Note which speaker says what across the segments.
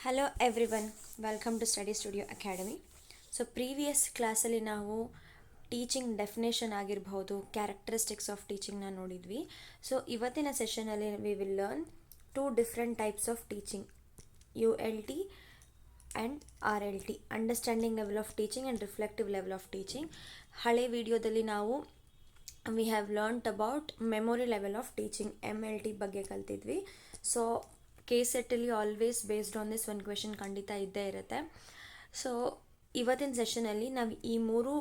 Speaker 1: Hello everyone, welcome to Study studio Academy. So previous ಕ್ಲಾಸಲ್ಲಿ ನಾವು teaching definition ಆಗಿರಬಹುದು, characteristics of ಟೀಚಿಂಗ್ನ ನೋಡಿದ್ವಿ. ಸೊ ಇವತ್ತಿನ ಸೆಷನಲ್ಲಿ we will learn two different types of teaching, ULT and RLT, understanding level of teaching and reflective level of teaching. ಹಳೆ ವಿಡಿಯೋದಲ್ಲಿ ನಾವು we have learned about memory level of teaching, MLT ಬಗ್ಗೆ ಕಲ್ತಿದ್ವಿ. So KCET-ಅಲ್ಲಿ always based on this ಒಂದು question ಖಂಡಿತ ಇದ್ದೇ ಇರುತ್ತೆ. ಸೊ ಇವತ್ತಿನ ಸೆಷನಲ್ಲಿ ನಾವು ಈ ಮೂರು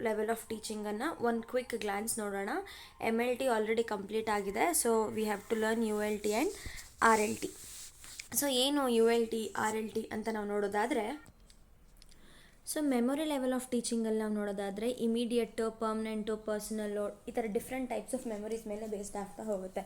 Speaker 1: ಲೆವೆಲ್ ಆಫ್ ಟೀಚಿಂಗನ್ನು ಒಂದು ಕ್ವಿಕ್ ಗ್ಲಾನ್ಸ್ ನೋಡೋಣ. MLT ಆಲ್ರೆಡಿ ಕಂಪ್ಲೀಟ್ ಆಗಿದೆ. So we have to learn ULT and RLT. So ಏನು ULT RLT ಅಂತ ನಾವು ನೋಡೋದಾದರೆ, ಸೊ ಮೆಮೊರಿ ಲೆವೆಲ್ ಆಫ್ ಟೀಚಿಂಗಲ್ಲಿ ನಾವು ನೋಡೋದಾದರೆ ಇಮಿಡಿಯೇಟು, ಪರ್ಮನೆಂಟು, ಪರ್ಸನಲ್ಲು, ಈ ಥರ ಡಿಫ್ರೆಂಟ್ ಟೈಪ್ಸ್ ಆಫ್ ಮೆಮೊರೀಸ್ ಮೇಲೆ ಬೇಸ್ಡ್ ಆಗ್ತಾ ಹೋಗುತ್ತೆ.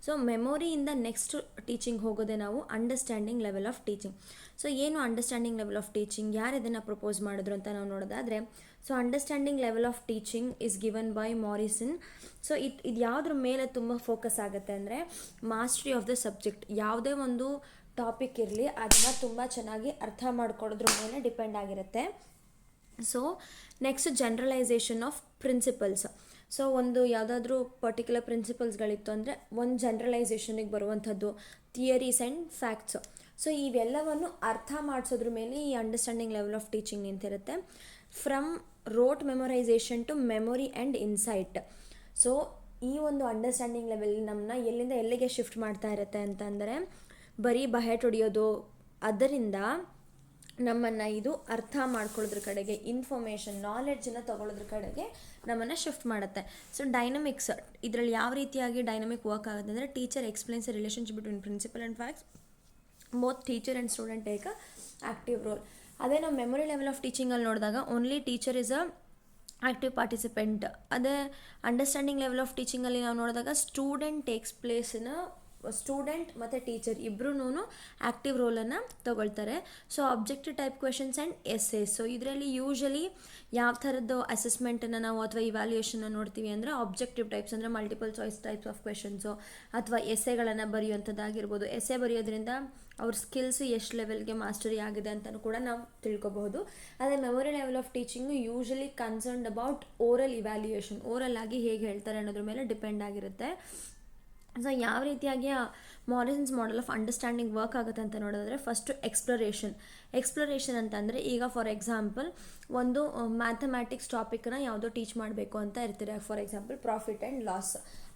Speaker 1: ಸೊ ಮೆಮೊರಿಯಿಂದ ನೆಕ್ಸ್ಟ್ ಟೀಚಿಂಗ್ ಹೋಗೋದೇ ನಾವು understanding level of teaching. So ಏನು ಅಂಡರ್ಸ್ಟ್ಯಾಂಡಿಂಗ್ ಲೆವೆಲ್ ಆಫ್ ಟೀಚಿಂಗ್, ಯಾರು ಇದನ್ನು ಪ್ರಪೋಸ್ ಮಾಡಿದ್ರು ಅಂತ ನಾವು ನೋಡೋದಾದರೆ, so understanding level of teaching is given by Morrison. So ಇದು ಯಾವುದ್ರ ಮೇಲೆ ತುಂಬ ಫೋಕಸ್ ಆಗುತ್ತೆ ಅಂದರೆ, ಮಾಸ್ಟ್ರಿ ಆಫ್ ದ ಸಬ್ಜೆಕ್ಟ್. ಯಾವುದೇ ಒಂದು ಟಾಪಿಕ್ ಇರಲಿ ಅದನ್ನು ತುಂಬ ಚೆನ್ನಾಗಿ ಅರ್ಥ ಮಾಡ್ಕೊಳ್ಳೋದ್ರ ಮೇಲೆ ಡಿಪೆಂಡ್ ಆಗಿರುತ್ತೆ. So next generalisation of principles. So ಒಂದು ಯಾವುದಾದ್ರೂ ಪರ್ಟಿಕ್ಯುಲರ್ ಪ್ರಿನ್ಸಿಪಲ್ಸ್ಗಳಿತ್ತು ಅಂದರೆ ಒಂದು ಜನರಲೈಸೇಷನಿಗೆ ಬರುವಂಥದ್ದು ಥಿಯರೀಸ್ ಆ್ಯಂಡ್ ಫ್ಯಾಕ್ಟ್ಸು. ಸೊ ಇವೆಲ್ಲವನ್ನು ಅರ್ಥ ಮಾಡಿಸೋದ್ರ ಮೇಲೆ ಈ ಅಂಡರ್ಸ್ಟ್ಯಾಂಡಿಂಗ್ ಲೆವೆಲ್ ಆಫ್ ಟೀಚಿಂಗ್ ನಿಂತಿರುತ್ತೆ. From rote memorisation to memory and insight. So ಈ ಒಂದು ಅಂಡರ್ಸ್ಟ್ಯಾಂಡಿಂಗ್ ಲೆವೆಲ್ ನಮ್ಮನ್ನ ಎಲ್ಲಿಂದ ಎಲ್ಲಿಗೆ ಶಿಫ್ಟ್ ಮಾಡ್ತಾ ಇರುತ್ತೆ ಅಂತಂದರೆ, ಬರೀ ಬಹೆಟ್ ಹೊಡೆಯೋದು ಅದರಿಂದ ನಮ್ಮನ್ನು ಇದು ಅರ್ಥ ಮಾಡ್ಕೊಳ್ಳೋದ್ರ ಕಡೆಗೆ, ಇನ್ಫಾರ್ಮೇಷನ್ ನಾಲೆಡ್ಜನ್ನು ತೊಗೊಳ್ಳೋದ್ರ ಕಡೆಗೆ ನಮ್ಮನ್ನು ಶಿಫ್ಟ್ ಮಾಡುತ್ತೆ. ಸೊ ಡೈನಮಿಕ್ಸ್ ಇದರಲ್ಲಿ ಯಾವ ರೀತಿಯಾಗಿ ಡೈನಮಿಕ್ ವರ್ಕ್ ಆಗುತ್ತೆ ಅಂದರೆ, teacher explains the relationship between principle and facts, both teacher and student take a active role. ಅದೇ ನಾವು ಮೆಮೊರಿ ಲೆವೆಲ್ ಆಫ್ ಟೀಚಿಂಗಲ್ಲಿ ನೋಡಿದಾಗ only teacher is a active participant. ಅದೇ ಅಂಡರ್ಸ್ಟ್ಯಾಂಡಿಂಗ್ ಲೆವೆಲ್ ಆಫ್ ಟೀಚಿಂಗಲ್ಲಿ ನಾವು ನೋಡಿದಾಗ ಸ್ಟೂಡೆಂಟ್ ಟೇಕ್ಸ್ ಪ್ಲೇಸ್ನ, ಸ್ಟೂಡೆಂಟ್ ಮತ್ತು ಟೀಚರ್ ಇಬ್ಬರೂ ಆ್ಯಕ್ಟಿವ್ ರೋಲನ್ನು ತಗೊಳ್ತಾರೆ. So objective type questions and essays. So ಇದರಲ್ಲಿ ಯೂಶಲಿ ಯಾವ ಥರದ್ದು ಅಸೆಸ್ಮೆಂಟನ್ನು ನಾವು ಅಥವಾ ಇವ್ಯಾಲ್ಯೂಯೇಷನ್ನ ನೋಡ್ತೀವಿ ಅಂದರೆ, ಆಬ್ಜೆಕ್ಟಿವ್ ಟೈಪ್ಸ್ ಅಂದರೆ multiple choice types of questions, ಅಥವಾ ಎಸ್ಸೆಗಳನ್ನು ಬರೆಯುವಂಥದ್ದಾಗಿರ್ಬೋದು. ಎಸ್ಸೆ ಬರೆಯೋದ್ರಿಂದ ಅವ್ರ ಸ್ಕಿಲ್ಸ್ ಎಷ್ಟು ಲೆವೆಲ್ಗೆ ಮಾಸ್ಟರಿ ಆಗಿದೆ ಅಂತಲೂ ಕೂಡ ನಾವು ತಿಳ್ಕೊಬಹುದು. ಅದೇ memory level of teaching usually concerned about oral evaluation, oral ಆಗಿ ಹೇಗೆ ಹೇಳ್ತಾರೆ ಅನ್ನೋದ್ರ ಮೇಲೆ ಡಿಪೆಂಡ್ ಆಗಿರುತ್ತೆ. ಸೊ ಯಾವ ರೀತಿಯಾಗಿ ಮಾರಿಸನ್ಸ್ ಮಾಡೆಲ್ ಆಫ್ ಅಂಡರ್ಸ್ಟ್ಯಾಂಡಿಂಗ್ ವರ್ಕ್ ಆಗುತ್ತೆ ಅಂತ ನೋಡಿದ್ರೆ, ಫಸ್ಟು ಎಕ್ಸ್ಪ್ಲರೇಷನ್ ಅಂತಂದರೆ, ಈಗ ಫಾರ್ ಎಕ್ಸಾಂಪಲ್ ಒಂದು ಮ್ಯಾಥಮ್ಯಾಟಿಕ್ಸ್ ಟಾಪಿಕನ್ನು ಯಾವುದೋ ಟೀಚ್ ಮಾಡಬೇಕು ಅಂತ ಇರ್ತೀರ. For example profit and loss.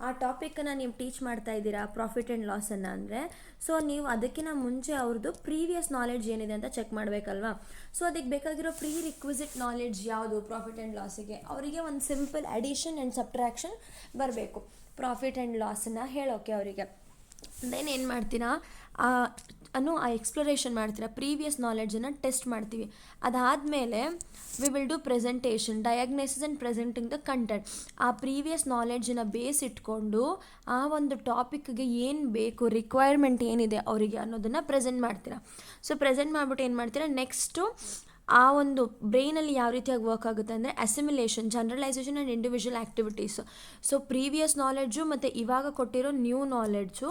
Speaker 1: ಆ ಟಾಪಿಕನ್ನು ನೀವು ಟೀಚ್ ಮಾಡ್ತಾ ಇದ್ದೀರಾ, ಪ್ರಾಫಿಟ್ ಆ್ಯಂಡ್ ಲಾಸನ್ನು ಅಂದರೆ, ಸೊ ನೀವು ಅದಕ್ಕಿಂತ ಮುಂಚೆ ಅವ್ರದ್ದು ಪ್ರೀವಿಯಸ್ ನಾಲೆಡ್ಜ್ ಏನಿದೆ ಅಂತ ಚೆಕ್ ಮಾಡಬೇಕಲ್ವಾ. ಸೊ ಅದಕ್ಕೆ ಬೇಕಾಗಿರೋ ಪ್ರೀ ರಿಕ್ವಿಸಿಟ್ ನಾಲೆಡ್ಜ್ ಯಾವುದು ಪ್ರಾಫಿಟ್ ಆ್ಯಂಡ್ ಲಾಸಿಗೆ, ಅವರಿಗೆ ಒಂದು ಸಿಂಪಲ್ ಅಡಿಷನ್ ಆ್ಯಂಡ್ ಸಬ್ಟ್ರಾಕ್ಷನ್ ಬರಬೇಕು ಪ್ರಾಫಿಟ್ ಆ್ಯಂಡ್ ಲಾಸನ್ನು ಹೇಳೋಕ್ಕೆ ಅವರಿಗೆ. ದೆನ್ ಏನು ಮಾಡ್ತೀರಾ, ಆ ಎಕ್ಸ್ಪ್ಲರೇಷನ್ ಮಾಡ್ತೀರಾ, ಪ್ರೀವಿಯಸ್ ನಾಲೆಡ್ಜನ್ನು ಟೆಸ್ಟ್ ಮಾಡ್ತೀವಿ. ಅದಾದಮೇಲೆ we will do presentation, diagnosis and presenting the content. ಆ ಪ್ರೀವಿಯಸ್ ನಾಲೆಡ್ಜನ್ನು ಬೇಸ್ ಇಟ್ಕೊಂಡು ಆ ಒಂದು ಟಾಪಿಕ್ಗೆ ಏನು ಬೇಕು, ರಿಕ್ವೈರ್ಮೆಂಟ್ ಏನಿದೆ ಅವರಿಗೆ ಅನ್ನೋದನ್ನು ಪ್ರೆಸೆಂಟ್ ಮಾಡ್ತೀರಾ. ಸೊ ಪ್ರೆಸೆಂಟ್ ಮಾಡಿಬಿಟ್ಟು ಏನು ಮಾಡ್ತೀರಾ, ನೆಕ್ಸ್ಟು ಆ ಒಂದು ಬ್ರೈನಲ್ಲಿ ಯಾವ ರೀತಿಯಾಗಿ ವರ್ಕ್ ಆಗುತ್ತೆ ಅಂದರೆ, assimilation, generalisation and individual activities. So previous knowledge ಮತ್ತು ಇವಾಗ ಕೊಟ್ಟಿರೋ ನ್ಯೂ ನಾಲೆಡ್ಜು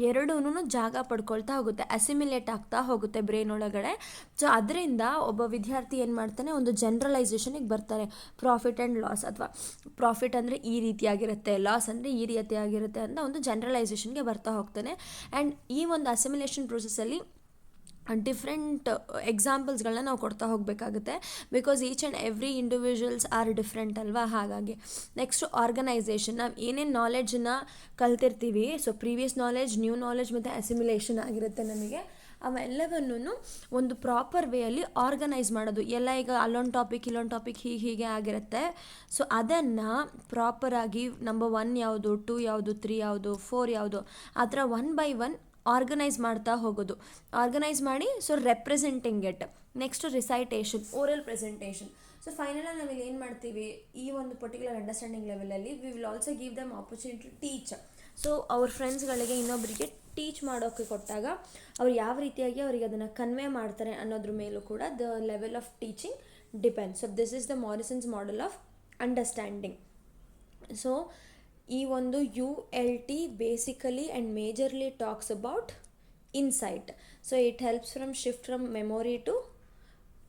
Speaker 1: ಎರಡೂ ಜಾಗ ಪಡ್ಕೊಳ್ತಾ ಹೋಗುತ್ತೆ, ಅಸಿಮಿಲೇಟ್ ಆಗ್ತಾ ಹೋಗುತ್ತೆ ಬ್ರೈನ್ ಒಳಗಡೆ. ಸೊ ಅದರಿಂದ ಒಬ್ಬ ವಿದ್ಯಾರ್ಥಿ ಏನು ಮಾಡ್ತಾನೆ, ಒಂದು ಜನರಲೈಸೇಷನಿಗೆ ಬರ್ತಾನೆ. ಪ್ರಾಫಿಟ್ ಆ್ಯಂಡ್ ಲಾಸ್, ಅಥವಾ ಪ್ರಾಫಿಟ್ ಅಂದರೆ ಈ ರೀತಿಯಾಗಿರುತ್ತೆ, ಲಾಸ್ ಅಂದರೆ ಈ ರೀತಿಯಾಗಿರುತ್ತೆ ಅಂತ ಒಂದು ಜನರಲೈಸೇಷನ್ಗೆ ಬರ್ತಾ ಹೋಗ್ತಾನೆ. ಆ್ಯಂಡ್ ಈ ಒಂದು ಅಸಿಮಿಲೇಷನ್ ಪ್ರೊಸೆಸ್ಸಲ್ಲಿ ಡಿಫ್ರೆಂಟ್ ಎಕ್ಸಾಂಪಲ್ಸ್ಗಳನ್ನ ನಾವು ಕೊಡ್ತಾ ಹೋಗಬೇಕಾಗುತ್ತೆ, because each and every individuals are different ಅಲ್ವಾ. ಹಾಗಾಗಿ ನೆಕ್ಸ್ಟು ಆರ್ಗನೈಸೇಷನ್. ನಾವು ಏನೇನು ನಾಲೆಡ್ಜನ್ನು ಕಲ್ತಿರ್ತೀವಿ, so previous knowledge, new knowledge ಮತ್ತು ಅಸಿಮಿಲೇಷನ್ ಆಗಿರುತ್ತೆ ನಮಗೆ, ಅವೆಲ್ಲವನ್ನೂ ಒಂದು ಪ್ರಾಪರ್ ವೇಯಲ್ಲಿ ಆರ್ಗನೈಸ್ ಮಾಡೋದು. ಎಲ್ಲ ಈಗ ಅಲ್ಲೊಂದು ಟಾಪಿಕ್ ಇಲ್ಲೊಂದು ಟಾಪಿಕ್ ಹೀಗೆ ಆಗಿರುತ್ತೆ. ಸೊ ಅದನ್ನು ಪ್ರಾಪರಾಗಿ ನಂಬರ್ 1 ಯಾವುದು, 2 ಯಾವುದು, 3 ಯಾವುದು, 4 ಯಾವುದು, ಆ ಥರ 1 by 1 ಆರ್ಗನೈಸ್ ಮಾಡ್ತಾ ಹೋಗೋದು. ಆರ್ಗನೈಸ್ ಮಾಡಿ, so representing it. Next recitation, oral presentation. So ಫೈನಲಾಗಿ ನಾವಿಲ್ಲಿ ಏನು ಮಾಡ್ತೀವಿ, ಈ ಒಂದು ಪರ್ಟಿಕ್ಯುಲರ್ ಅಂಡರ್ಸ್ಟ್ಯಾಂಡಿಂಗ್ ಲೆವೆಲಲ್ಲಿ we will also give them opportunity to teach. So ಅವ್ರ ಫ್ರೆಂಡ್ಸ್ಗಳಿಗೆ, ಇನ್ನೊಬ್ಬರಿಗೆ ಟೀಚ್ ಮಾಡೋಕ್ಕೆ ಕೊಟ್ಟಾಗ ಅವ್ರು ಯಾವ ರೀತಿಯಾಗಿ ಅವರಿಗೆ ಅದನ್ನು ಕನ್ವೆ ಮಾಡ್ತಾರೆ ಅನ್ನೋದ್ರ ಮೇಲೂ ಕೂಡ the level of teaching depends. So this is the Morrison's model of understanding. So ಈ ಒಂದು ULT basically and majorly talks about insight. So it helps shift from memory to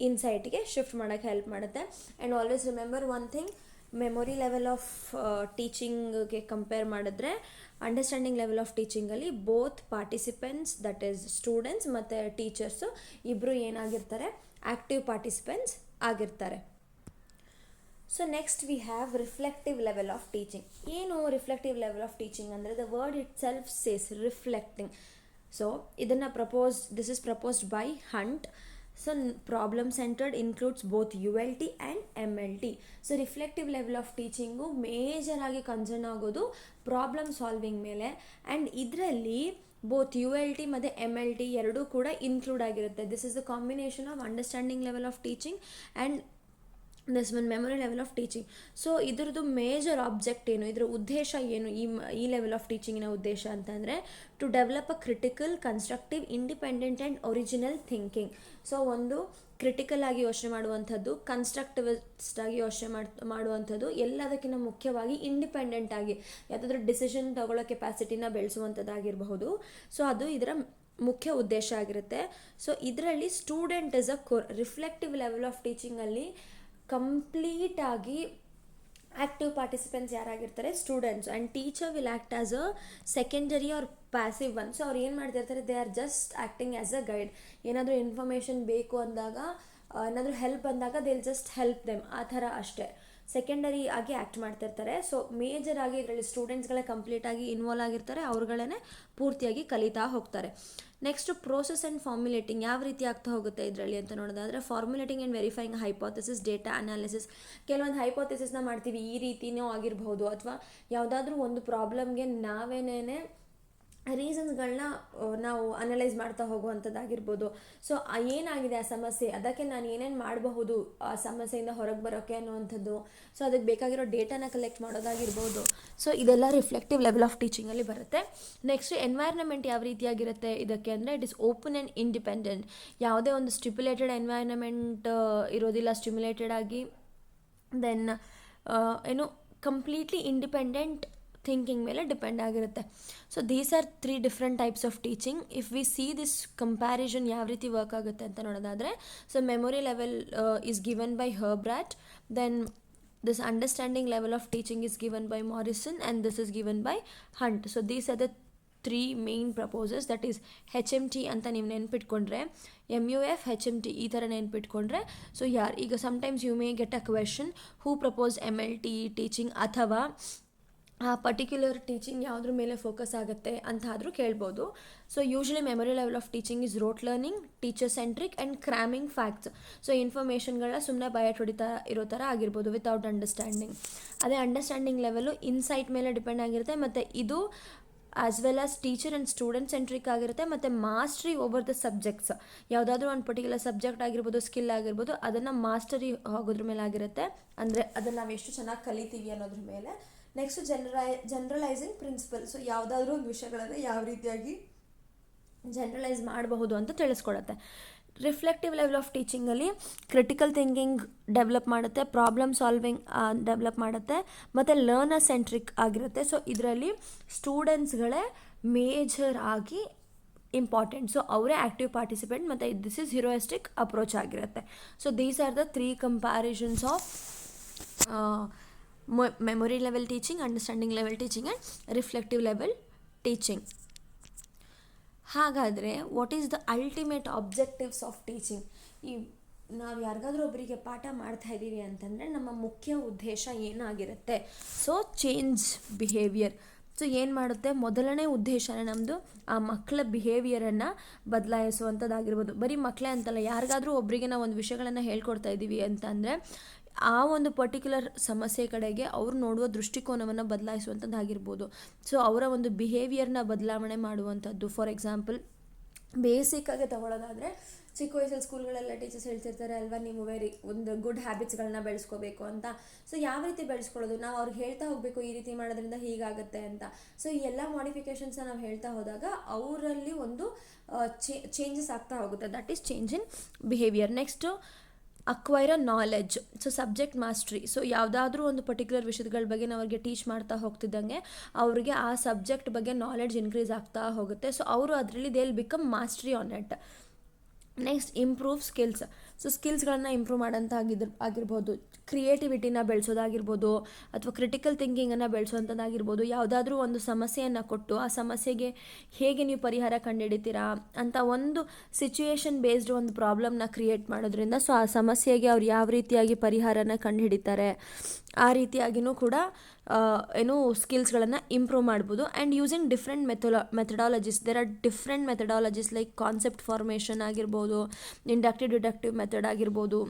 Speaker 1: ಇನ್ಸೈಟ್ಗೆ ಶಿಫ್ಟ್ ಮಾಡೋಕ್ಕೆ ಹೆಲ್ಪ್ ಮಾಡುತ್ತೆ. And always remember one thing, memory level of ಟೀಚಿಂಗ್ಗೆ compare ಮಾಡಿದ್ರೆ understanding level of ಟೀಚಿಂಗಲ್ಲಿ both participants, that is students ಮತ್ತು teachers ಇಬ್ಬರು ಏನಾಗಿರ್ತಾರೆ, active participants ಆಗಿರ್ತಾರೆ. So next we have reflective level of teaching. ಏನು ರಿಫ್ಲೆಕ್ಟಿವ್ ಲೆವೆಲ್ ಆಫ್ ಟೀಚಿಂಗ್ ಅಂದರೆ the word itself says reflecting. So ಇದನ್ನು this is proposed by Hunt. So problem centred includes both ULT and MLT. So reflective level of teaching major ಆಗಿ concern ಆಗೋದು problem solving ಮೇಲೆ. And ಇದರಲ್ಲಿ both ULT ಮತ್ತು MLT ಎರಡೂ ಕೂಡ include ಆಗಿರುತ್ತೆ. This is the combination of understanding level of teaching and this one memory level of teaching. So ಇದ್ರದ್ದು major object ಏನು, ಇದರ ಉದ್ದೇಶ ಏನು, ಈ ಲೆವೆಲ್ ಆಫ್ ಟೀಚಿಂಗಿನ ಉದ್ದೇಶ ಅಂತಂದರೆ to develop a critical, constructive, independent and original thinking. So ಒಂದು ಕ್ರಿಟಿಕಲ್ ಆಗಿ ಯೋಚನೆ ಮಾಡುವಂಥದ್ದು, ಕನ್ಸ್ಟ್ರಕ್ಟಿವಿಸ್ಟ್ ಆಗಿ ಯೋಚನೆ ಮಾಡುವಂಥದ್ದು, ಎಲ್ಲದಕ್ಕಿಂತ ಮುಖ್ಯವಾಗಿ ಇಂಡಿಪೆಂಡೆಂಟ್ ಆಗಿ ಯಾವುದಾದ್ರೂ ಡಿಸಿಷನ್ ತಗೊಳ್ಳೋ ಕೆಪಾಸಿಟಿನ ಬೆಳೆಸುವಂಥದ್ದಾಗಿರಬಹುದು. ಸೊ ಅದು ಇದರ ಮುಖ್ಯ ಉದ್ದೇಶ ಆಗಿರುತ್ತೆ. ಸೊ ಇದರಲ್ಲಿ student is a core. Reflective level of ಟೀಚಿಂಗಲ್ಲಿ ಕಂಪ್ಲೀಟಾಗಿ ಆ್ಯಕ್ಟಿವ್ ಪಾರ್ಟಿಸಿಪೆಂಟ್ಸ್ ಯಾರಾಗಿರ್ತಾರೆ, students. And teacher will act as a secondary or passive one. So ಅವ್ರು ಏನು ಮಾಡ್ತಿರ್ತಾರೆ, they are just acting as a guide. ಏನಾದರೂ ಇನ್ಫಾರ್ಮೇಷನ್ ಬೇಕು ಅಂದಾಗ, ಏನಾದರೂ ಹೆಲ್ಪ್ ಬಂದಾಗ they will just help them, ಆ ಥರ ಅಷ್ಟೇ. ಸೆಕೆಂಡರಿ ಆಗಿ ಆ್ಯಕ್ಟ್ ಮಾಡ್ತಿರ್ತಾರೆ. ಸೊ ಮೇಜರ್ ಆಗಿ ಇದರಲ್ಲಿ ಸ್ಟೂಡೆಂಟ್ಸ್ಗಳೇ ಕಂಪ್ಲೀಟಾಗಿ ಇನ್ವಾಲ್ವ್ ಆಗಿರ್ತಾರೆ, ಅವ್ರುಗಳೇ ಪೂರ್ತಿಯಾಗಿ ಕಲಿತಾ ಹೋಗ್ತಾರೆ. ನೆಕ್ಸ್ಟ್ ಪ್ರೋಸೆಸ್ ಆ್ಯಂಡ್ ಫಾರ್ಮುಲೇಟಿಂಗ್ ಯಾವ ರೀತಿ ಆಗ್ತಾ ಹೋಗುತ್ತೆ ಇದರಲ್ಲಿ ಅಂತ ನೋಡೋದಾದರೆ, formulating and verifying hypothesis, data analysis. ಕೆಲವೊಂದು ಹೈಪೋಥೆಸಿಸ್ನ ಮಾಡ್ತೀವಿ, ಈ ರೀತಿಯೂ ಆಗಿರಬಹುದು, ಅಥವಾ ಯಾವುದಾದ್ರೂ ಒಂದು ಪ್ರಾಬ್ಲಮ್ಗೆ ನಾವೇನೇ ರೀಸನ್ಸ್ಗಳನ್ನ ನಾವು ಅನಲೈಸ್ ಮಾಡ್ತಾ ಹೋಗುವಂಥದ್ದಾಗಿರ್ಬೋದು. ಸೊ ಏನಾಗಿದೆ ಆ ಸಮಸ್ಯೆ, ಅದಕ್ಕೆ ನಾನು ಏನೇನು ಮಾಡಬಹುದು ಆ ಸಮಸ್ಯೆಯಿಂದ ಹೊರಗೆ ಬರೋಕ್ಕೆ ಅನ್ನುವಂಥದ್ದು. ಸೊ ಅದಕ್ಕೆ ಬೇಕಾಗಿರೋ ಡೇಟಾನ ಕಲೆಕ್ಟ್ ಮಾಡೋದಾಗಿರ್ಬೋದು. ಸೊ ಇದೆಲ್ಲ ರಿಫ್ಲೆಕ್ಟಿವ್ ಲೆವೆಲ್ ಆಫ್ ಟೀಚಿಂಗಲ್ಲಿ ಬರುತ್ತೆ. ನೆಕ್ಸ್ಟ್ ಎನ್ವೈರ್ನಮೆಂಟ್ ಯಾವ ರೀತಿಯಾಗಿರುತ್ತೆ ಇದಕ್ಕೆ ಅಂದರೆ, it is open and independent. ಯಾವುದೇ ಒಂದು ಸ್ಟಿಪ್ಯುಲೇಟೆಡ್ ಎನ್ವೈರ್ನಮೆಂಟ್ ಇರೋದಿಲ್ಲ ಸ್ಟಿಮ್ಯುಲೇಟೆಡ್ ಆಗಿ. ದೆನ್ ಏನು ಕಂಪ್ಲೀಟ್ಲಿ ಇಂಡಿಪೆಂಡೆಂಟ್ ಥಿಂಕಿಂಗ್ ಮೇಲೆ ಡಿಪೆಂಡ್ ಆಗಿರುತ್ತೆ. So these are 3 different types of teaching. If we see this comparison ಯಾವ ರೀತಿ ವರ್ಕ್ ಆಗುತ್ತೆ ಅಂತ ನೋಡೋದಾದರೆ, so memory level is given by Herbart, then this understanding level of teaching is given by Morrison, and this is given by Hunt. So these are the 3 main proposers, that is HMT ಅಂತ ನೀವು ನೆನ್ಪಿಟ್ಕೊಂಡ್ರೆ, MUF HMT ಈ ಥರ ನೆನ್ಪಿಟ್ಕೊಂಡ್ರೆ. So ಈಗ sometimes you may get a question, who proposed MLT teaching, ಅಥವಾ ಆ particular teaching ಯಾವುದ್ರ ಮೇಲೆ focus ಆಗುತ್ತೆ ಅಂತ ಆದರೂ ಕೇಳ್ಬೋದು. So usually memory level of teaching is rote learning, teacher centric and cramming facts. So ಇನ್ಫಾರ್ಮೇಷನ್ಗಳನ್ನ ಸುಮ್ಮನೆ ಬಯಟ್ ಹೊಡಿತಾ ಇರೋ ಥರ ಆಗಿರ್ಬೋದು ವಿತೌಟ್ ಅಂಡರ್ಸ್ಟ್ಯಾಂಡಿಂಗ್. ಅದೇ ಅಂಡರ್ಸ್ಟ್ಯಾಂಡಿಂಗ್ ಲೆವೆಲು ಇನ್ಸೈಟ್ ಮೇಲೆ ಡಿಪೆಂಡ್ ಆಗಿರುತ್ತೆ, ಮತ್ತು ಇದು as well as teacher and student centric ಆಗಿರುತ್ತೆ. ಮತ್ತು ಮಾಸ್ಟ್ರಿ ಓವರ್ ದ ಸಬ್ಜೆಕ್ಟ್ಸ್, ಯಾವುದಾದ್ರೂ ಒಂದು ಪರ್ಟಿಕ್ಯುಲರ್ ಸಬ್ಜೆಕ್ಟ್ ಆಗಿರ್ಬೋದು, ಸ್ಕಿಲ್ ಆಗಿರ್ಬೋದು, ಅದನ್ನು ಮಾಸ್ಟರಿ ಆಗೋದ್ರ ಮೇಲೆ ಆಗಿರುತ್ತೆ. ಅಂದರೆ ಅದನ್ನು ನಾವು ಎಷ್ಟು ಚೆನ್ನಾಗಿ ಕಲಿತೀವಿ ಅನ್ನೋದ್ರ ಮೇಲೆ. Next generalising principal. ಸೊ ಯಾವುದಾದ್ರೂ ಒಂದು ವಿಷಯಗಳನ್ನು ಯಾವ ರೀತಿಯಾಗಿ ಜನರಲೈಸ್ ಮಾಡಬಹುದು ಅಂತ ತಿಳಿಸ್ಕೊಡುತ್ತೆ. ರಿಫ್ಲೆಕ್ಟಿವ್ ಲೆವೆಲ್ ಆಫ್ ಟೀಚಿಂಗಲ್ಲಿ ಕ್ರಿಟಿಕಲ್ ಥಿಂಕಿಂಗ್ ಡೆವಲಪ್ ಮಾಡುತ್ತೆ, ಪ್ರಾಬ್ಲಮ್ ಸಾಲ್ವಿಂಗ್ ಡೆವಲಪ್ ಮಾಡುತ್ತೆ, ಮತ್ತು ಲರ್ನರ್ ಸೆಂಟ್ರಿಕ್ ಆಗಿರುತ್ತೆ. ಸೊ ಇದರಲ್ಲಿ ಸ್ಟೂಡೆಂಟ್ಸ್ಗಳೇ ಮೇಜರ್ ಆಗಿ ಇಂಪಾರ್ಟೆಂಟ್. ಸೊ ಅವರೇ ಆ್ಯಕ್ಟಿವ್ ಪಾರ್ಟಿಸಿಪೆಂಟ್, ಮತ್ತು ದಿಸ್ ಈಸ್ ಹೀರೋಯಿಸ್ಟಿಕ್ ಅಪ್ರೋಚ್ ಆಗಿರುತ್ತೆ. So these are the 3 comparisons of memory level teaching, understanding level teaching and reflective level teaching. ಹಾಗಾದರೆ what is the ultimate objectives of teaching? ಈ ನಾವು ಯಾರಿಗಾದ್ರೂ ಒಬ್ಬರಿಗೆ ಪಾಠ ಮಾಡ್ತಾ ಇದ್ದೀವಿ ಅಂತಂದರೆ ನಮ್ಮ ಮುಖ್ಯ ಉದ್ದೇಶ ಏನಾಗಿರುತ್ತೆ? So change behaviour. ಸೊ ಏನು ಮಾಡುತ್ತೆ, ಮೊದಲನೇ ಉದ್ದೇಶನೇ ನಮ್ಮದು ಆ ಮಕ್ಕಳ ಬಿಹೇವಿಯರನ್ನು ಬದಲಾಯಿಸುವಂಥದ್ದಾಗಿರ್ಬೋದು. ಬರೀ ಮಕ್ಕಳೇ ಅಂತಲ್ಲ, ಯಾರಿಗಾದ್ರೂ ಒಬ್ಬರಿಗೆ ನಾವು ಒಂದು ವಿಷಯಗಳನ್ನು ಹೇಳ್ಕೊಡ್ತಾ ಇದ್ದೀವಿ ಅಂತಂದರೆ ಆ ಒಂದು ಪರ್ಟಿಕ್ಯುಲರ್ ಸಮಸ್ಯೆ ಕಡೆಗೆ ಅವರು ನೋಡುವ ದೃಷ್ಟಿಕೋನವನ್ನು ಬದಲಾಯಿಸುವಂಥದ್ದಾಗಿರ್ಬೋದು. ಸೊ ಅವರ ಒಂದು ಬಿಹೇವಿಯರ್ನ ಬದಲಾವಣೆ ಮಾಡುವಂಥದ್ದು. ಫಾರ್ ಎಕ್ಸಾಂಪಲ್ ಬೇಸಿಕ್ಕಾಗಿ ತಗೊಳ್ಳೋದಾದರೆ, ಚಿಕ್ಕ ವಯಸ್ಸಲ್ಲಿ ಸ್ಕೂಲ್ಗಳೆಲ್ಲ ಟೀಚರ್ಸ್ ಹೇಳ್ತಿರ್ತಾರೆ ಅಲ್ವಾ, ನೀವು ಒಂದು ಗುಡ್ ಹ್ಯಾಬಿಟ್ಸ್ಗಳನ್ನ ಬೆಳೆಸ್ಕೋಬೇಕು ಅಂತ. ಸೊ ಯಾವ ರೀತಿ ಬೆಳೆಸ್ಕೊಳ್ಳೋದು, ನಾವು ಅವ್ರಿಗೆ ಹೇಳ್ತಾ ಹೋಗಬೇಕು ಈ ರೀತಿ ಮಾಡೋದ್ರಿಂದ ಹೀಗಾಗುತ್ತೆ ಅಂತ. ಸೊ ಈ ಎಲ್ಲ ಮಾಡಿಫಿಕೇಷನ್ಸ್ನ ನಾವು ಹೇಳ್ತಾ ಹೋದಾಗ ಅವರಲ್ಲಿ ಒಂದು ಚೇಂಜಸ್ ಆಗ್ತಾ ಹೋಗುತ್ತೆ. That is change in behaviour. Next acquire a knowledge. So subject mastery. So ಯಾವುದಾದ್ರೂ ಒಂದು ಪರ್ಟಿಕ್ಯುಲರ್ ವಿಷಯಗಳ ಬಗ್ಗೆ ನಾವು ಅವ್ರಿಗೆ ಟೀಚ್ ಮಾಡ್ತಾ ಹೋಗ್ತಿದ್ದಂಗೆ ಅವ್ರಿಗೆ ಆ ಸಬ್ಜೆಕ್ಟ್ ಬಗ್ಗೆ ನಾಲೆಡ್ಜ್ ಇನ್ಕ್ರೀಸ್ ಆಗ್ತಾ ಹೋಗುತ್ತೆ. ಸೊ ಅವರು ಅದರಲ್ಲಿ they will become mastery on it. Next improve skills. So ಸ್ಕಿಲ್ಸ್ಗಳನ್ನು ಇಂಪ್ರೂವ್ ಮಾಡೋಂಥ ಆಗಿರ್ಬೋದು, ಕ್ರಿಯೇಟಿವಿಟಿನ ಬೆಳೆಸೋದಾಗಿರ್ಬೋದು, ಅಥವಾ ಕ್ರಿಟಿಕಲ್ ಥಿಂಕಿಂಗನ್ನು ಬೆಳೆಸೋವಂಥದ್ದಾಗಿರ್ಬೋದು. ಯಾವುದಾದ್ರೂ ಒಂದು ಸಮಸ್ಯೆಯನ್ನು ಕೊಟ್ಟು ಆ ಸಮಸ್ಯೆಗೆ ಹೇಗೆ ನೀವು ಪರಿಹಾರ ಕಂಡುಹಿಡಿತೀರಾ ಅಂತ ಒಂದು ಸಿಚುಯೇಷನ್ ಬೇಸ್ಡ್ ಒಂದು ಪ್ರಾಬ್ಲಮ್ನ ಕ್ರಿಯೇಟ್ ಮಾಡೋದ್ರಿಂದ ಸೊ ಆ ಸಮಸ್ಯೆಗೆ ಅವ್ರು ಯಾವ ರೀತಿಯಾಗಿ ಪರಿಹಾರನ ಕಂಡುಹಿಡಿತಾರೆ ಆ ರೀತಿಯಾಗಿಯೂ ಕೂಡ ಏನು ಸ್ಕಿಲ್ಸ್ಗಳನ್ನು ಇಂಪ್ರೂವ್ ಮಾಡ್ಬೋದು. And using different methodologies. There are different methodologies like concept formation ಆಗಿರ್ಬೋದು, ಇಂಡಕ್ಟಿವ್ ಡಿಡಕ್ಟಿವ್ ಮೆಥಡ್ ಆಗಿರ್ಬೋದು.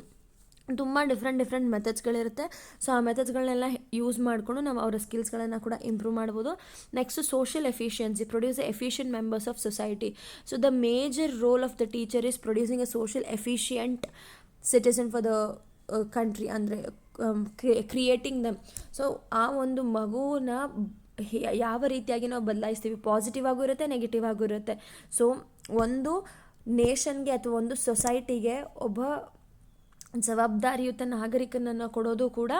Speaker 1: ತುಂಬ ಡಿಫ್ರೆಂಟ್ ಮೆಥಡ್ಸ್ಗಳಿರುತ್ತೆ. ಸೊ ಆ ಮೆಥಡ್ಸ್ಗಳನ್ನೆಲ್ಲ ಯೂಸ್ ಮಾಡಿಕೊಂಡು ನಾವು ಅವರ ಸ್ಕಿಲ್ಸ್ಗಳನ್ನು ಕೂಡ ಇಂಪ್ರೂವ್ ಮಾಡ್ಬೋದು. Next social efficiency. Produce efficient members of society. So the major role of the teacher is producing A social efficient citizen for the country, ಅಂದರೆ creating ದಮ್. So ಆ ಒಂದು ಮಗುವನ್ನ ಯಾವ ರೀತಿಯಾಗಿ ನಾವು ಬದಲಾಯಿಸ್ತೀವಿ, ಪಾಸಿಟಿವ್ ಆಗೂ ಇರುತ್ತೆ, ನೆಗೆಟಿವ್ ಆಗೂ ಇರುತ್ತೆ. ಸೊ ಒಂದು ನೇಷನ್ಗೆ ಅಥವಾ ಒಂದು ಸೊಸೈಟಿಗೆ ಒಬ್ಬ ಜವಾಬ್ದಾರಿಯುತ ನಾಗರಿಕನನ್ನು ಕೊಡೋದು ಕೂಡ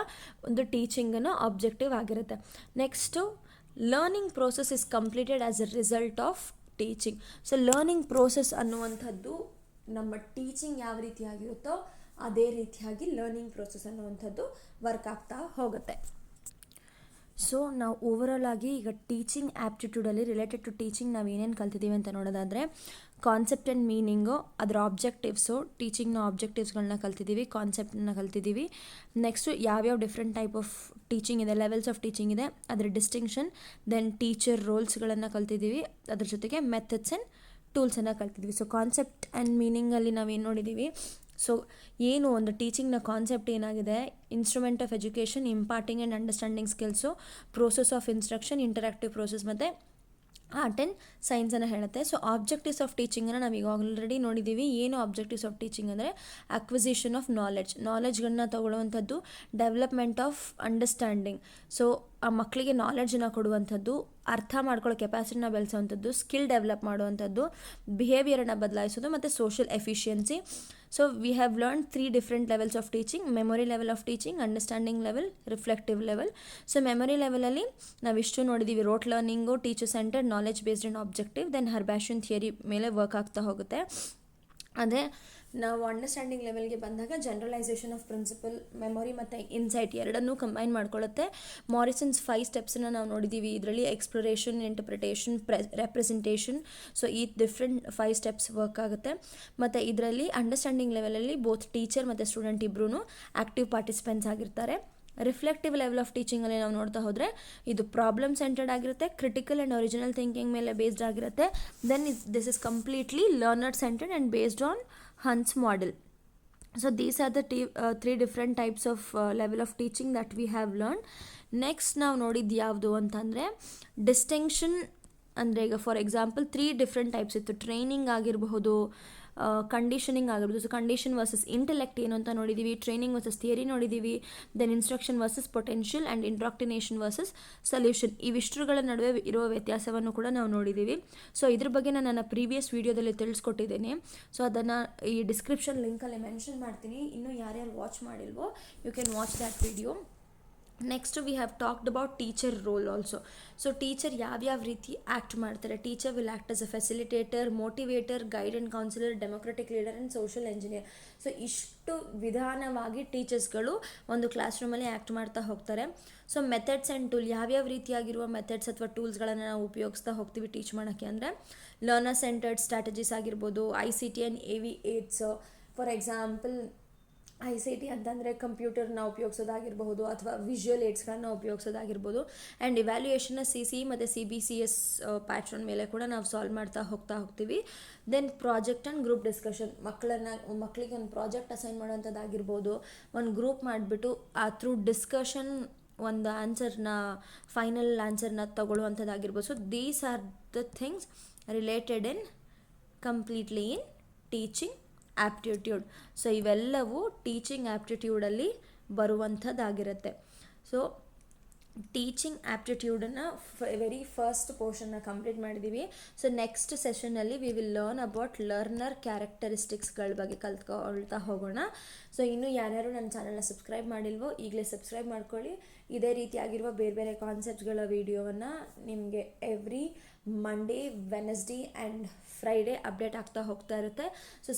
Speaker 1: ಒಂದು ಟೀಚಿಂಗನ್ನು ಆಬ್ಜೆಕ್ಟಿವ್ ಆಗಿರುತ್ತೆ. Next learning process is completed as A result of teaching. So learning process ಅನ್ನುವಂಥದ್ದು ನಮ್ಮ ಟೀಚಿಂಗ್ ಯಾವ ರೀತಿಯಾಗಿರುತ್ತೋ ಅದೇ ರೀತಿಯಾಗಿ ಲರ್ನಿಂಗ್ ಪ್ರೋಸೆಸ್ ಅನ್ನುವಂಥದ್ದು ವರ್ಕ್ ಆಗ್ತಾ ಹೋಗುತ್ತೆ. ಸೊ ನಾವು ಓವರಾಲ್ ಆಗಿ ಈಗ ಟೀಚಿಂಗ್ ಆ್ಯಪ್ಟಿಟ್ಯೂಡಲ್ಲಿ ರಿಲೇಟೆಡ್ ಟು ಟೀಚಿಂಗ್ ನಾವು ಏನೇನು ಕಲ್ತಿದ್ದೀವಿ ಅಂತ ನೋಡೋದಾದರೆ, ಕಾನ್ಸೆಪ್ಟ್ ಆ್ಯಂಡ್ ಮೀನಿಂಗು, ಅದರ ಆಬ್ಜೆಕ್ಟಿವ್ಸು, ಟೀಚಿಂಗ್ನ ಆಬ್ಜೆಕ್ಟಿವ್ಸ್ಗಳನ್ನ ಕಲ್ತಿದ್ದೀವಿ, ಕಾನ್ಸೆಪ್ಟನ್ನ ಕಲ್ತಿದ್ದೀವಿ. ನೆಕ್ಸ್ಟು ಯಾವ್ಯಾವ ಡಿಫ್ರೆಂಟ್ ಟೈಪ್ ಆಫ್ ಟೀಚಿಂಗ್ ಇದೆ, ಲೆವೆಲ್ಸ್ ಆಫ್ ಟೀಚಿಂಗ್ ಇದೆ, ಅದರ ಡಿಸ್ಟಿಂಕ್ಷನ್, ದೆನ್ ಟೀಚರ್ ರೋಲ್ಸ್ಗಳನ್ನು ಕಲ್ತಿದ್ದೀವಿ, ಅದ್ರ ಜೊತೆಗೆ ಮೆಥಡ್ಸ್ ಆ್ಯಂಡ್ ಟೂಲ್ಸನ್ನು ಕಲ್ತಿದ್ದೀವಿ. ಸೊ ಕಾನ್ಸೆಪ್ಟ್ ಆ್ಯಂಡ್ ಮೀನಿಂಗಲ್ಲಿ ನಾವೇನು ನೋಡಿದ್ದೀವಿ, ಸೊ ಏನು ಒಂದು ಟೀಚಿಂಗ್ನ ಕಾನ್ಸೆಪ್ಟ್ ಏನಾಗಿದೆ, instrument of education, imparting and understanding skills, process of instruction, interactive process, ಮತ್ತು ಆರ್ಟ್ ಆ್ಯಂಡ್ ಸೈನ್ಸನ್ನು ಹೇಳುತ್ತೆ. ಸೊ ಆಬ್ಜೆಕ್ಟಿವ್ಸ್ ಆಫ್ ಟೀಚಿಂಗನ್ನು ನಾವೀಗ ಆಲ್ರೆಡಿ ನೋಡಿದ್ದೀವಿ. ಏನು ಆಬ್ಜೆಕ್ಟಿವ್ಸ್ ಆಫ್ ಟೀಚಿಂಗ್ ಅಂದರೆ ಅಕ್ವಿಸಿಷನ್ ಆಫ್ ನಾಲೆಡ್ಜ್ಗಳನ್ನ ತಗೊಳ್ಳುವಂಥದ್ದು, ಡೆವಲಪ್ಮೆಂಟ್ ಆಫ್ ಅಂಡರ್ಸ್ಟ್ಯಾಂಡಿಂಗ್. ಸೊ ಆ ಮಕ್ಕಳಿಗೆ ನಾಲೆಡ್ಜನ್ನು ಕೊಡುವಂಥದ್ದು, ಅರ್ಥ ಮಾಡ್ಕೊಳ್ಳೋ ಕೆಪಾಸಿಟಿನ ಬೆಳೆಸೋವಂಥದ್ದು, ಸ್ಕಿಲ್ ಡೆವಲಪ್ ಮಾಡುವಂಥದ್ದು, ಬಿಹೇವಿಯರನ್ನು ಬದಲಾಯಿಸೋದು, ಮತ್ತು social efficiency. So we have learn 3 different levels of teaching: memory level of teaching, understanding level, reflective level. So memory ಲೆವೆಲಲ್ಲಿ ನಾವಿಷ್ಟು ನೋಡಿದ್ದೀವಿ: rote learning, teacher centred, knowledge based and objective, then Herbartian theory ಮೇಲೆ work ಆಗ್ತಾ ಹೋಗುತ್ತೆ. ಅದೇ ನಾವು understanding ಲೆವೆಲ್ಗೆ ಬಂದಾಗ ಜನರಲೈಸೇಷನ್ ಆಫ್ ಪ್ರಿನ್ಸಿಪಲ್, ಮೆಮೊರಿ ಮತ್ತು ಇನ್ಸೈಟ್ ಎರಡನ್ನೂ ಕಂಬೈನ್ ಮಾಡ್ಕೊಳ್ಳುತ್ತೆ. ಮಾರಿಸನ್ಸ್ 5 ಸ್ಟೆಪ್ಸನ್ನು ನಾವು ನೋಡಿದ್ದೀವಿ. ಇದರಲ್ಲಿ ಎಕ್ಸ್ಪ್ಲೋರೇಷನ್, ಇಂಟರ್ಪ್ರಿಟೇಷನ್, ರೆಪ್ರೆಸೆಂಟೇಷನ್. ಸೊ ಈ ಡಿಫ್ರೆಂಟ್ 5 ಸ್ಟೆಪ್ಸ್ ವರ್ಕ್ ಆಗುತ್ತೆ. ಮತ್ತು ಇದರಲ್ಲಿ ಅಂಡರ್ಸ್ಟ್ಯಾಂಡಿಂಗ್ ಲೆವೆಲಲ್ಲಿ ಬೋತ್ ಟೀಚರ್ ಮತ್ತು ಸ್ಟೂಡೆಂಟ್ ಇಬ್ಬರೂ ಆ್ಯಕ್ಟಿವ್ ಪಾರ್ಟಿಸಿಪೆಂಟ್ಸ್ ಆಗಿರ್ತಾರೆ. ರಿಫ್ಲೆಕ್ಟಿವ್ ಲೆವೆಲ್ ಆಫ್ ಟೀಚಿಂಗಲ್ಲಿ ನಾವು ನೋಡ್ತಾ ಹೋದರೆ ಇದು ಪ್ರಾಬ್ಲಮ್ ಸೆಂಟರ್ಡ್ ಆಗಿರುತ್ತೆ, ಕ್ರಿಟಿಕಲ್ ಆ್ಯಂಡ್ ಒರಿಜಿನಲ್ ಥಿಂಕಿಂಗ್ ಮೇಲೆ ಬೇಸ್ಡ್ ಆಗಿರುತ್ತೆ. Then this is completely learner centred and based on Hunt's model. So these are the 3 different types of level of teaching that we have learned. Next ನಾವು ನೋಡಿದ್ದು ಯಾವುದು ಅಂತಂದರೆ distinction. ಅಂದರೆ ಈಗ for example 3 different types ಇತ್ತು. Training ಆಗಿರಬಹುದು, conditioning ಆಗಿರ್ಬೋದು. So condition versus intellect ಏನು ಅಂತ ನೋಡಿದ್ದೀವಿ, ಟ್ರೈನಿಂಗ್ ವರ್ಸಸ್ ಥಿಯರಿ ನೋಡಿದ್ದೀವಿ, then instruction versus potential, and indoctrination versus solution. ಇವಿಷ್ಟುಗಳ ನಡುವೆ ಇರುವ ವ್ಯತ್ಯಾಸವನ್ನು ಕೂಡ ನಾವು ನೋಡಿದ್ದೀವಿ. ಸೊ ಇದ್ರ ಬಗ್ಗೆ ನಾನು ನನ್ನ ಪ್ರೀವಿಯಸ್ ವೀಡಿಯೋದಲ್ಲಿ ತಿಳಿಸ್ಕೊಟ್ಟಿದ್ದೇನೆ. ಸೊ ಅದನ್ನು ಈ ಡಿಸ್ಕ್ರಿಪ್ಷನ್ ಲಿಂಕಲ್ಲಿ ಮೆನ್ಷನ್ ಮಾಡ್ತೀನಿ. ಇನ್ನೂ ಯಾರ್ಯಾರು ವಾಚ್ ಮಾಡಿಲ್ವೋ you can watch that video. Next we have talked about teacher role also. So teacher ಯಾವ್ಯಾವ ರೀತಿ ಆ್ಯಕ್ಟ್ ಮಾಡ್ತಾರೆ. Teacher will act as a facilitator, motivator, guide and counsellor, democratic leader and social engineer. So ಇಷ್ಟು ವಿಧಾನವಾಗಿ ಟೀಚರ್ಸ್ಗಳು ಒಂದು class ರೂಮಲ್ಲಿ act ಮಾಡ್ತಾ ಹೋಗ್ತಾರೆ. ಸೊ ಮೆಥಡ್ಸ್ ಆ್ಯಂಡ್ ಟೂಲ್, ಯಾವ್ಯಾವ ರೀತಿಯಾಗಿರುವ ಮೆಥಡ್ಸ್ ಅಥವಾ ಟೂಲ್ಸ್ಗಳನ್ನು ನಾವು ಉಪಯೋಗಿಸ್ತಾ ಹೋಗ್ತೀವಿ ಟೀಚ್ ಮಾಡೋಕ್ಕೆ ಅಂದರೆ ಲರ್ನರ್ ಸೆಂಟರ್ಡ್ ಸ್ಟ್ರಾಟಜೀಸ್ ಆಗಿರ್ಬೋದು, ICT and AV aids. For example ICT ಅಂತಂದರೆ ಕಂಪ್ಯೂಟರ್ನ ಉಪಯೋಗಿಸೋದಾಗಿರ್ಬೋದು ಅಥವಾ ವಿಜುವಲ್ ಏಡ್ಸ್ಗಳನ್ನ ಉಪಯೋಗಿಸೋದಾಗಿರ್ಬೋದು. ಆ್ಯಂಡ್ ಇವ್ಯಾಲ್ಯೂಯೇಷನ್ನ CCE ಮತ್ತು CBCS ಪ್ಯಾಟ್ರನ್ ಮೇಲೆ ಕೂಡ ನಾವು ಸಾಲ್ವ್ ಮಾಡ್ತಾ ಹೋಗ್ತೀವಿ. Then project and group discussion, ಮಕ್ಕಳಿಗೆ ಒಂದು ಪ್ರಾಜೆಕ್ಟ್ ಅಸೈನ್ ಮಾಡೋಂಥದ್ದಾಗಿರ್ಬೋದು, ಒಂದು ಗ್ರೂಪ್ ಮಾಡಿಬಿಟ್ಟು ಥ್ರೂ ಡಿಸ್ಕಷನ್ ಒಂದು ಆನ್ಸರ್ನ, ಫೈನಲ್ ಆನ್ಸರ್ನ ತಗೊಳ್ಳುವಂಥದ್ದಾಗಿರ್ಬೋದು. So these are the things related completely in teaching aptitude. So ಇವೆಲ್ಲವೂ ಟೀಚಿಂಗ್ ಆ್ಯಪ್ಟಿಟ್ಯೂಡಲ್ಲಿ ಬರುವಂಥದ್ದಾಗಿರುತ್ತೆ. ಸೊ ಟೀಚಿಂಗ್ ಆ್ಯಪ್ಟಿಟ್ಯೂಡನ್ನು ವೆರಿ ಫಸ್ಟ್ ಪೋರ್ಷನ್ನ ಕಂಪ್ಲೀಟ್ ಮಾಡಿದ್ದೀವಿ. ಸೊ ನೆಕ್ಸ್ಟ್ ಸೆಷನಲ್ಲಿ we will learn about learner ಕ್ಯಾರೆಕ್ಟರಿಸ್ಟಿಕ್ಸ್ಗಳ ಬಗ್ಗೆ ಕಲ್ತ್ಕೊಳ್ತಾ ಹೋಗೋಣ. ಸೊ ಇನ್ನೂ ಯಾರ್ಯಾರು ನನ್ನ ಚಾನಲ್ನ ಸಬ್ಸ್ಕ್ರೈಬ್ ಮಾಡಿಲ್ವೋ ಈಗಲೇ ಸಬ್ಸ್ಕ್ರೈಬ್ ಮಾಡ್ಕೊಳ್ಳಿ. ಇದೇ ರೀತಿಯಾಗಿರುವ ಬೇರೆ ಬೇರೆ ಕಾನ್ಸೆಪ್ಟ್ಗಳ ವೀಡಿಯೋವನ್ನು ನಿಮಗೆ every Monday, Wednesday and Friday update ಆಗ್ತಾ ಹೋಗ್ತಾ ಇರುತ್ತೆ. ಸೊ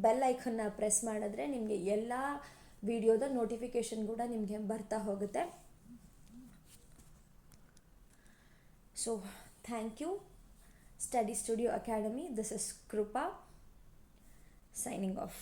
Speaker 1: ಬೆಲ್ ಐಕನ್ನ ಪ್ರೆಸ್ ಮಾಡಿದ್ರೆ ನಿಮಗೆ ಎಲ್ಲ ವಿಡಿಯೋದ ನೋಟಿಫಿಕೇಷನ್ ಕೂಡ ನಿಮಗೆ ಬರ್ತಾ ಹೋಗುತ್ತೆ. So thank you. Study studio academy, this is Kripa signing of.